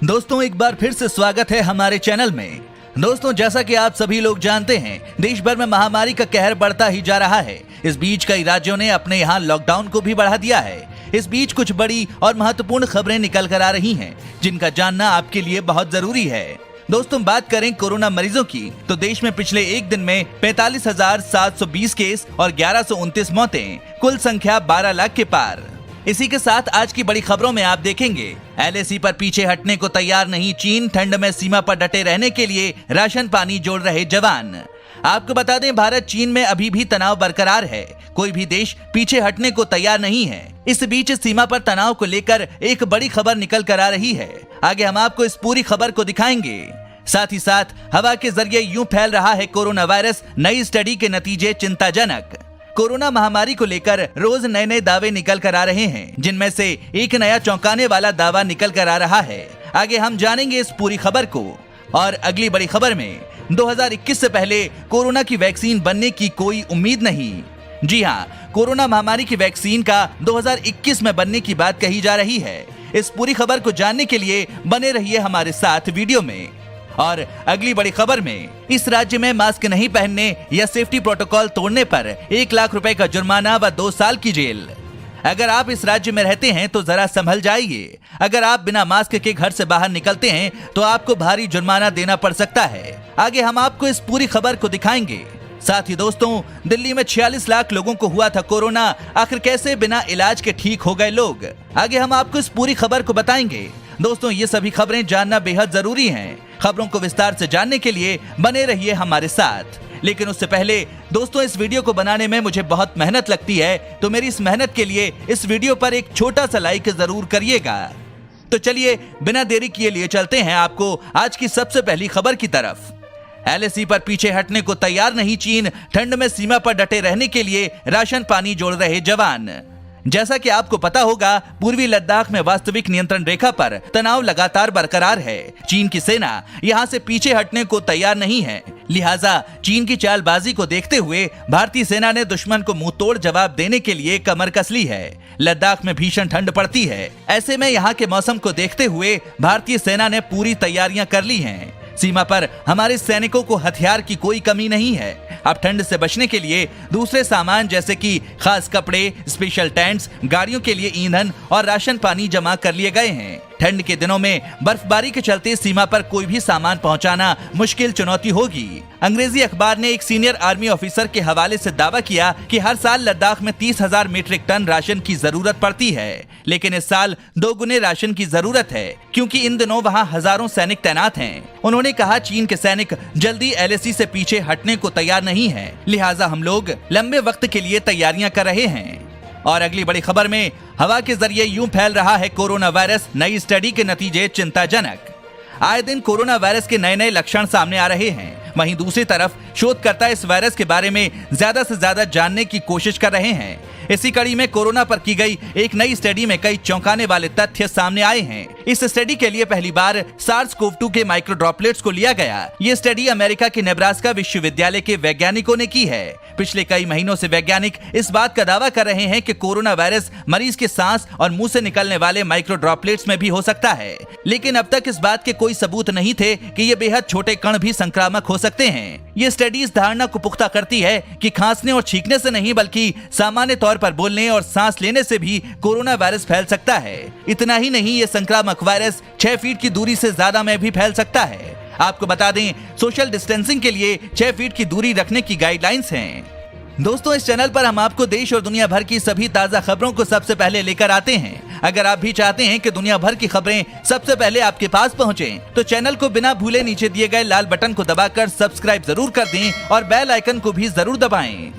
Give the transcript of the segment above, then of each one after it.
दोस्तों एक बार फिर से स्वागत है हमारे चैनल में। दोस्तों जैसा कि आप सभी लोग जानते हैं, देश भर में महामारी का कहर बढ़ता ही जा रहा है। इस बीच कई राज्यों ने अपने यहाँ लॉकडाउन को भी बढ़ा दिया है। इस बीच कुछ बड़ी और महत्वपूर्ण खबरें निकल कर आ रही हैं, जिनका जानना आपके लिए बहुत जरूरी है। दोस्तों बात करें कोरोना मरीजों की, तो देश में पिछले एक दिन में 45,720 केस और 1129 मौतें, कुल संख्या 12 लाख के पार। इसी के साथ आज की बड़ी खबरों में आप देखेंगे, एलएसी पर पीछे हटने को तैयार नहीं चीन, ठंड में सीमा पर डटे रहने के लिए राशन पानी जोड़ रहे जवान। आपको बता दें, भारत चीन में अभी भी तनाव बरकरार है। कोई भी देश पीछे हटने को तैयार नहीं है। इस बीच सीमा पर तनाव को लेकर एक बड़ी खबर निकल कर आ रही है। आगे हम आपको इस पूरी खबर को दिखाएंगे। साथ ही साथ हवा के जरिए यूं फैल रहा है कोरोना वायरस, नई स्टडी के नतीजे चिंताजनक। कोरोना महामारी को लेकर रोज नए नए दावे निकल कर आ रहे हैं, जिनमें से एक नया चौंकाने वाला दावा निकल कर आ रहा है। आगे हम जानेंगे इस पूरी खबर को। और अगली बड़ी खबर में 2021 से पहले कोरोना की वैक्सीन बनने की कोई उम्मीद नहीं। जी हाँ, कोरोना महामारी की वैक्सीन का 2021 में बनने की बात कही जा रही है। इस पूरी खबर को जानने के लिए बने रहिए हमारे साथ वीडियो में। और अगली बड़ी खबर में, इस राज्य में मास्क नहीं पहनने या सेफ्टी प्रोटोकॉल तोड़ने पर 1 लाख रुपए का जुर्माना व 2 साल की जेल। अगर आप इस राज्य में रहते हैं तो जरा संभल जाइए। अगर आप बिना मास्क के घर से बाहर निकलते हैं तो आपको भारी जुर्माना देना पड़ सकता है। आगे हम आपको इस पूरी खबर को दिखाएंगे। साथ ही दोस्तों, दिल्ली में 46 लाख लोगों को हुआ था कोरोना, आखिर कैसे बिना इलाज के ठीक हो गए लोग। आगे हम आपको इस पूरी खबर को बताएंगे। दोस्तों ये सभी खबरें जानना बेहद जरूरी हैं। खबरों को विस्तार से जानने के लिए बने रहिए हमारे साथ। लेकिन उससे पहले दोस्तों, इस वीडियो को बनाने में मुझे बहुत मेहनत लगती है, तो मेरी इस मेहनत के लिए इस वीडियो पर एक छोटा सा लाइक जरूर करिएगा। तो चलिए बिना देरी किए लिए चलते हैं आपको आज की सबसे पहली खबर की तरफ। एलएसी पर पीछे हटने को तैयार नहीं चीन, ठंड में सीमा पर डटे रहने के लिए राशन पानी जोड़ रहे जवान। जैसा कि आपको पता होगा, पूर्वी लद्दाख में वास्तविक नियंत्रण रेखा पर तनाव लगातार बरकरार है। चीन की सेना यहां से पीछे हटने को तैयार नहीं है। लिहाजा चीन की चालबाजी को देखते हुए भारतीय सेना ने दुश्मन को मुंह तोड़ जवाब देने के लिए कमर कस ली है। लद्दाख में भीषण ठंड पड़ती है। ऐसे में यहाँ के मौसम को देखते हुए भारतीय सेना ने पूरी तैयारियां कर ली हैं। सीमा पर हमारे सैनिकों को हथियार की कोई कमी नहीं है। अब ठंड से बचने के लिए दूसरे सामान जैसे कि खास कपड़े, स्पेशल टेंट्स, गाड़ियों के लिए ईंधन और राशन पानी जमा कर लिए गए हैं। ठंड के दिनों में बर्फबारी के चलते सीमा पर कोई भी सामान पहुंचाना मुश्किल चुनौती होगी। अंग्रेजी अखबार ने एक सीनियर आर्मी ऑफिसर के हवाले से दावा किया कि हर साल लद्दाख में 30,000 मीट्रिक टन राशन की जरूरत पड़ती है, लेकिन इस साल 2 गुने राशन की जरूरत है, क्योंकि इन दिनों वहां हजारों सैनिक तैनात हैं। उन्होंने कहा, चीन के सैनिक जल्दी एलएसी से पीछे हटने को तैयार नहीं है, लिहाजा हम लोग लंबे वक्त के लिए तैयारियां कर रहे हैं। और अगली बड़ी खबर में, हवा के जरिए यूं फैल रहा है कोरोना वायरस, नई स्टडी के नतीजे चिंताजनक। आए दिन कोरोना वायरस के नए नए लक्षण सामने आ रहे हैं। वहीं दूसरी तरफ शोधकर्ता इस वायरस के बारे में ज्यादा से ज्यादा जानने की कोशिश कर रहे हैं। इसी कड़ी में कोरोना पर की गई एक नई स्टडी में कई चौंकाने वाले तथ्य सामने आए हैं। इस स्टडी के लिए पहली बार SARS-CoV-2 के माइक्रो ड्रॉपलेट्स को लिया गया। ये स्टडी अमेरिका के नेब्रास्का विश्वविद्यालय के वैज्ञानिकों ने की है। पिछले कई महीनों से वैज्ञानिक इस बात का दावा कर रहे हैं कि कोरोना वायरस मरीज के सांस और मुंह से निकलने वाले माइक्रो ड्रॉपलेट्स में भी हो सकता है, लेकिन अब तक इस बात के कोई सबूत नहीं थे कि ये बेहद छोटे कण भी संक्रामक हो सकते हैं। ये स्टडी इस धारणा को पुख्ता करती है कि खांसने और छींकने से नहीं, बल्कि सामान्य तौर पर बोलने और सांस लेने से भी कोरोना वायरस फैल सकता है। इतना ही नहीं, ये संक्रामक वायरस 6 फीट की दूरी से ज्यादा में भी फैल सकता है। आपको बता दें, सोशल डिस्टेंसिंग के लिए 6 फीट की दूरी रखने की गाइडलाइंस हैं। दोस्तों इस चैनल पर हम आपको देश और दुनिया भर की सभी ताजा खबरों को सबसे पहले लेकर आते हैं। अगर आप भी चाहते हैं कि दुनिया भर की खबरें सबसे पहले आपके पास पहुंचें, तो चैनल को बिना भूले नीचे दिए गए लाल बटन को दबाकर सब्सक्राइब जरूर कर दें और बेल आइकन को भी जरूर दबाएं।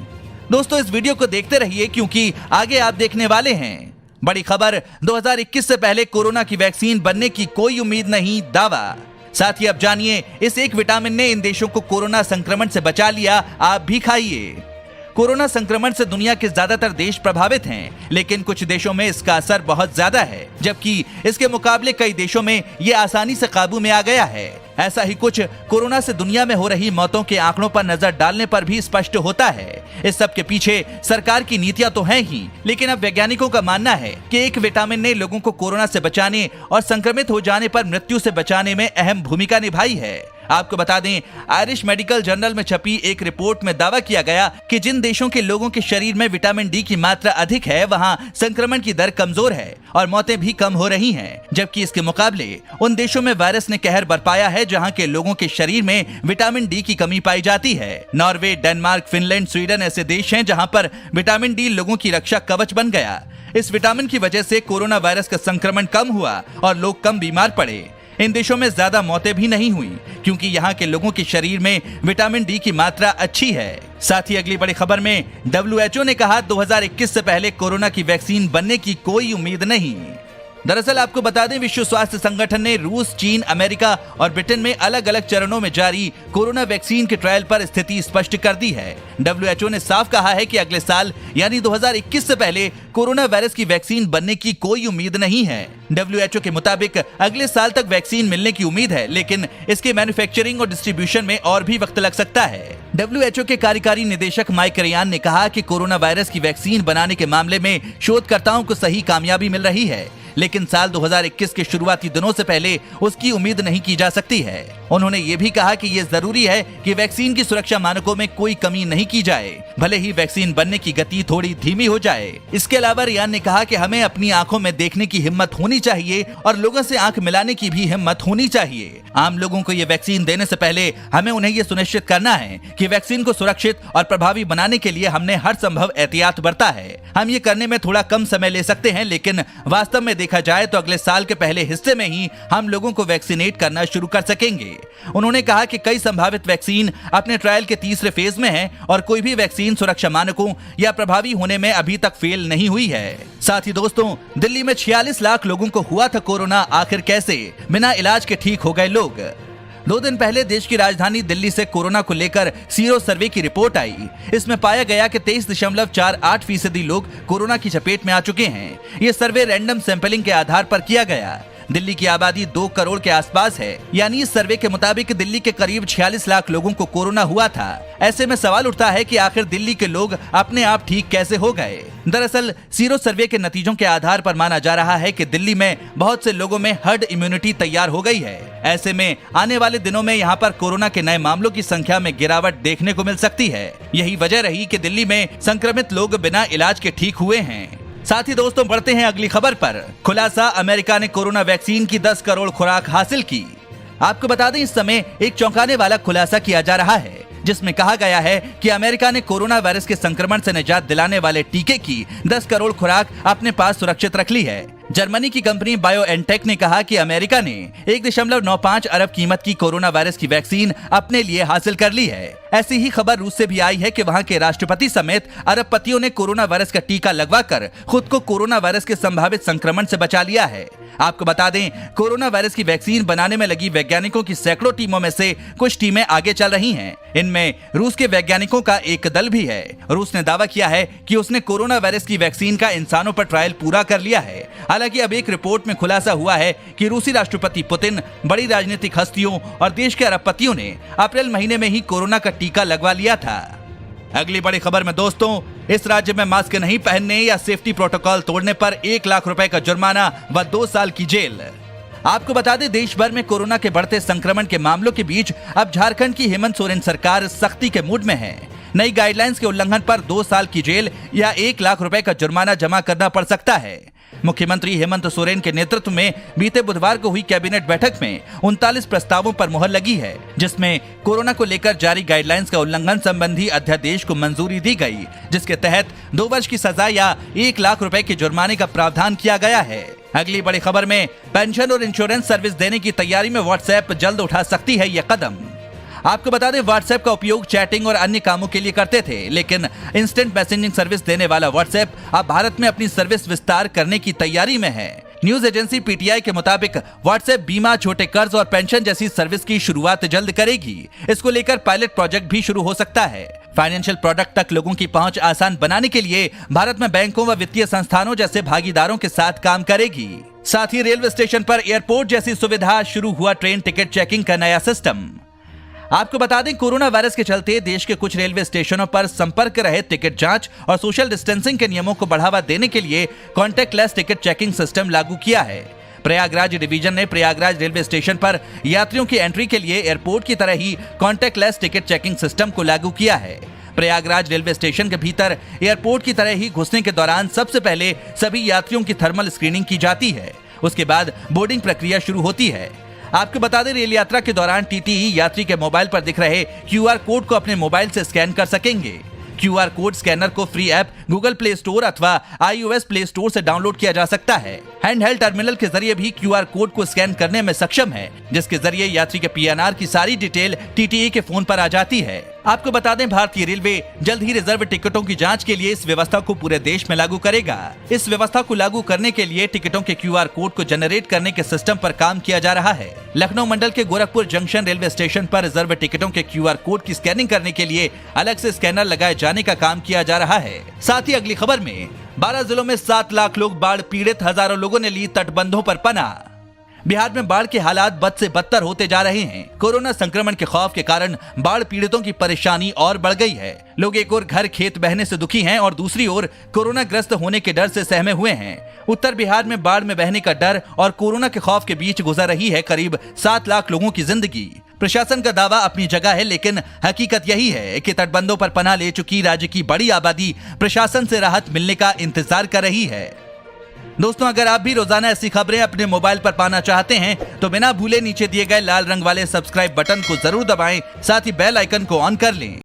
दोस्तों इस वीडियो को देखते रहिए, क्योंकि आगे आप देखने वाले हैं बड़ी खबर। 2021 से पहले कोरोना की वैक्सीन बनने की कोई उम्मीद नहीं, दावा। साथ ही अब जानिए, इस एक विटामिन ने इन देशों को कोरोना संक्रमण से बचा लिया, आप भी खाइए। कोरोना संक्रमण से दुनिया के ज्यादातर देश प्रभावित हैं, लेकिन कुछ देशों में इसका असर बहुत ज्यादा है, जबकि इसके मुकाबले कई देशों में ये आसानी से काबू में आ गया है। ऐसा ही कुछ कोरोना से दुनिया में हो रही मौतों के आंकड़ों पर नजर डालने पर भी स्पष्ट होता है। इस सब के पीछे सरकार की नीतियां तो हैं ही, लेकिन अब वैज्ञानिकों का मानना है कि एक विटामिन ने लोगों को कोरोना से बचाने और संक्रमित हो जाने पर मृत्यु से बचाने में अहम भूमिका निभाई है। आपको बता दें, आयरिश मेडिकल जर्नल में छपी एक रिपोर्ट में दावा किया गया कि जिन देशों के लोगों के शरीर में विटामिन डी की मात्रा अधिक है, वहां संक्रमण की दर कमजोर है और मौतें भी कम हो रही हैं, जबकि इसके मुकाबले उन देशों में वायरस ने कहर बरपाया है जहां के लोगों के शरीर में विटामिन डी की कमी पाई जाती है। नॉर्वे, डेनमार्क, फिनलैंड, स्वीडन ऐसे देश हैं जहां पर विटामिन डी लोगों की रक्षा कवच बन गया। इस विटामिन की वजह से कोरोना वायरस का संक्रमण कम हुआ और लोग कम बीमार पड़े। इन देशों में ज्यादा मौतें भी नहीं हुई, क्योंकि यहाँ के लोगों के शरीर में विटामिन डी की मात्रा अच्छी है। साथ ही अगली बड़ी खबर में WHO ने कहा 2021 से पहले कोरोना की वैक्सीन बनने की कोई उम्मीद नहीं। दरअसल आपको बता दें, विश्व स्वास्थ्य संगठन ने रूस, चीन, अमेरिका और ब्रिटेन में अलग अलग चरणों में जारी कोरोना वैक्सीन के ट्रायल पर स्थिति स्पष्ट कर दी है। WHO ने साफ कहा है कि अगले साल यानी 2021 से पहले कोरोना वायरस की वैक्सीन बनने की कोई उम्मीद नहीं है। WHO के मुताबिक अगले साल तक वैक्सीन मिलने की उम्मीद है, लेकिन इसके मैन्युफैक्चरिंग और डिस्ट्रीब्यूशन में और भी वक्त लग सकता है। WHO के कार्यकारी निदेशक माइक रियान ने कहा कि कोरोना वायरस की वैक्सीन बनाने के मामले में शोधकर्ताओं को सही कामयाबी मिल रही है, लेकिन साल 2021 के शुरुआती दिनों से पहले उसकी उम्मीद नहीं की जा सकती है। उन्होंने ये भी कहा कि ये जरूरी है कि वैक्सीन की सुरक्षा मानकों में कोई कमी नहीं की जाए, भले ही वैक्सीन बनने की गति थोड़ी धीमी हो जाए। इसके अलावा रियान ने कहा कि हमें अपनी आंखों में देखने की हिम्मत होनी चाहिए और लोगों से आंख मिलाने की भी हिम्मत होनी चाहिए। आम लोगों को ये वैक्सीन देने से पहले हमें उन्हें ये सुनिश्चित करना है कि वैक्सीन को सुरक्षित और प्रभावी बनाने के लिए हमने हर संभव एहतियात बरता है। हम ये करने में थोड़ा कम समय ले सकते हैं, लेकिन वास्तव में देखा जाए तो अगले साल के पहले हिस्से में ही हम लोगों को वैक्सीनेट करना शुरू कर सकेंगे। उन्होंने कहा कि कई संभावित वैक्सीन अपने ट्रायल के तीसरे फेज में है और कोई भी वैक्सीन सुरक्षा मानकों या प्रभावी होने में अभी तक फेल नहीं हुई है। साथ ही दोस्तों, दिल्ली में 46 लाख लोगों को हुआ था कोरोना, आखिर कैसे बिना इलाज के ठीक हो गए लोग। 2 दिन पहले देश की राजधानी दिल्ली से कोरोना को लेकर सीरो सर्वे की रिपोर्ट आई। इसमें पाया गया कि 23.48% लोग कोरोना की चपेट में आ चुके हैं। ये सर्वे रैंडम सैंपलिंग के आधार पर किया गया। दिल्ली की आबादी 2 करोड़ के आसपास है, यानी इस सर्वे के मुताबिक दिल्ली के करीब 46 लाख लोगों को कोरोना हुआ था। ऐसे में सवाल उठता है कि आखिर दिल्ली के लोग अपने आप ठीक कैसे हो गए। दरअसल सीरो सर्वे के नतीजों के आधार पर माना जा रहा है कि दिल्ली में बहुत से लोगों में हर्ड इम्यूनिटी तैयार हो गई है। ऐसे में आने वाले दिनों में यहाँ पर कोरोना के नए मामलों की संख्या में गिरावट देखने को मिल सकती है। यही वजह रही कि दिल्ली में संक्रमित लोग बिना इलाज के ठीक हुए हैं। साथ ही दोस्तों, बढ़ते हैं अगली खबर पर। खुलासा, अमेरिका ने कोरोना वैक्सीन की 10 करोड़ खुराक हासिल की। आपको बता दें, इस समय एक चौंकाने वाला खुलासा किया जा रहा है, जिसमें कहा गया है कि अमेरिका ने कोरोना वायरस के संक्रमण से निजात दिलाने वाले टीके की 10 करोड़ खुराक अपने पास सुरक्षित रख ली है। जर्मनी की कंपनी बायोएनटेक ने कहा कि अमेरिका ने 1.95 अरब कीमत की कोरोना वायरस की वैक्सीन अपने लिए हासिल कर ली है। ऐसी ही खबर रूस से भी आई है कि वहां के राष्ट्रपति समेत अरबपतियों ने कोरोना वायरस का टीका लगवाकर खुद को कोरोना वायरस के संभावित संक्रमण से बचा लिया है। आपको बता दें, कोरोना वायरस की वैक्सीन बनाने में लगी वैज्ञानिकों की सैकड़ों टीमों में से कुछ टीमें आगे चल रही हैं। इनमें रूस के वैज्ञानिकों का एक दल भी है। रूस ने दावा किया है कि उसने कोरोना वायरस की वैक्सीन का इंसानों पर ट्रायल पूरा कर लिया है। हालांकि अब एक रिपोर्ट में खुलासा हुआ है कि रूसी राष्ट्रपति पुतिन, बड़ी राजनीतिक हस्तियों और देश के अरबपतियों ने अप्रैल महीने में ही कोरोना का टीका लगवा लिया था। अगली बड़ी खबर में दोस्तों, इस राज्य में मास्क नहीं पहनने या सेफ्टी प्रोटोकॉल तोड़ने पर 1 लाख रुपए का जुर्माना व 2 साल की जेल। आपको बता दें, देश भर में कोरोना के बढ़ते संक्रमण के मामलों के बीच अब झारखंड की हेमंत सोरेन सरकार सख्ती के मूड में है। नई गाइडलाइंस के उल्लंघन पर 2 साल की जेल या 1 लाख रुपए का जुर्माना जमा करना पड़ सकता है। मुख्यमंत्री हेमंत सोरेन के नेतृत्व में बीते बुधवार को हुई कैबिनेट बैठक में 39 प्रस्तावों पर मुहर लगी है, जिसमें कोरोना को लेकर जारी गाइडलाइंस का उल्लंघन संबंधी अध्यादेश को मंजूरी दी गई, जिसके तहत 2 वर्ष की सजा या 1 लाख रुपए के जुर्माने का प्रावधान किया गया है। अगली बड़ी खबर में, पेंशन और इंश्योरेंस सर्विस देने की तैयारी में व्हाट्सएप जल्द उठा सकती है यह कदम। आपको बता दें, व्हाट्सएप का उपयोग चैटिंग और अन्य कामों के लिए करते थे, लेकिन इंस्टेंट मैसेजिंग सर्विस देने वाला व्हाट्सएप अब भारत में अपनी सर्विस विस्तार करने की तैयारी में है। न्यूज एजेंसी पीटीआई के मुताबिक व्हाट्सएप बीमा, छोटे कर्ज और पेंशन जैसी सर्विस की शुरुआत जल्द करेगी। इसको लेकर पायलट प्रोजेक्ट भी शुरू हो सकता है। फाइनेंशियल प्रोडक्ट तक लोगों की पहुंच आसान बनाने के लिए भारत में बैंकों व वित्तीय संस्थानों जैसे भागीदारों के साथ काम करेगी। साथ ही रेलवे स्टेशन पर एयरपोर्ट जैसी सुविधा, शुरू हुआ ट्रेन टिकट चेकिंग का नया सिस्टम। आपको बता दें, कोरोना वायरस के चलते देश के कुछ रेलवे स्टेशनों पर संपर्क रहित टिकट जांच और सोशल डिस्टेंसिंग के नियमों को बढ़ावा देने के लिए कॉन्टैक्टलेस टिकट चेकिंग सिस्टम लागू किया है। प्रयागराज डिवीजन ने प्रयागराज रेलवे स्टेशन पर यात्रियों की एंट्री के लिए एयरपोर्ट की तरह ही कॉन्टैक्टलेस टिकट चेकिंग सिस्टम को लागू किया है। प्रयागराज रेलवे स्टेशन के भीतर एयरपोर्ट की तरह ही घुसने के दौरान सबसे पहले सभी यात्रियों की थर्मल स्क्रीनिंग की जाती है। उसके बाद बोर्डिंग प्रक्रिया शुरू होती है। आपको बता दें, रेल यात्रा के दौरान टीटीई यात्री के मोबाइल पर दिख रहे क्यूआर कोड को अपने मोबाइल से स्कैन कर सकेंगे। क्यूआर कोड स्कैनर को free app Google play store अथवा iOS प्ले स्टोर से डाउनलोड किया जा सकता है। हैंडहेल्ड टर्मिनल के जरिए भी क्यूआर कोड को स्कैन करने में सक्षम है, जिसके जरिए यात्री के पीएनआर की सारी डिटेल टीटीई के फोन पर आ जाती है। आपको बता दें, भारतीय रेलवे जल्द ही रिजर्व टिकटों की जांच के लिए इस व्यवस्था को पूरे देश में लागू करेगा। इस व्यवस्था को लागू करने के लिए टिकटों के क्यूआर कोड को जनरेट करने के सिस्टम पर काम किया जा रहा है। लखनऊ मंडल के गोरखपुर जंक्शन रेलवे स्टेशन पर रिजर्व टिकटों के क्यूआर कोड की स्कैनिंग करने के लिए अलग से स्कैनर लगाए जाने का काम किया जा रहा है। साथ ही अगली खबर में 12 जिलों में 7 लाख लोग बाढ़ पीड़ित, हजारों लोगों ने ली तटबंधों पर पनाह। बिहार में बाढ़ के हालात बद से बदतर होते जा रहे हैं। कोरोना संक्रमण के खौफ के कारण बाढ़ पीड़ितों की परेशानी और बढ़ गई है। लोग एक ओर घर खेत बहने से दुखी हैं और दूसरी ओर कोरोना ग्रस्त होने के डर से सहमे हुए हैं। उत्तर बिहार में बाढ़ में बहने का डर और कोरोना के खौफ के बीच गुजर रही है करीब 7 लाख लोगों की जिंदगी। प्रशासन का दावा अपनी जगह है, लेकिन हकीकत यही है कि तटबंधों पर पनाह ले चुकी राज्य की बड़ी आबादी प्रशासन से राहत मिलने का इंतजार कर रही है। दोस्तों, अगर आप भी रोजाना ऐसी खबरें अपने मोबाइल पर पाना चाहते हैं तो बिना भूले नीचे दिए गए लाल रंग वाले सब्सक्राइब बटन को जरूर दबाएं, साथ ही बेल आइकन को ऑन कर लें।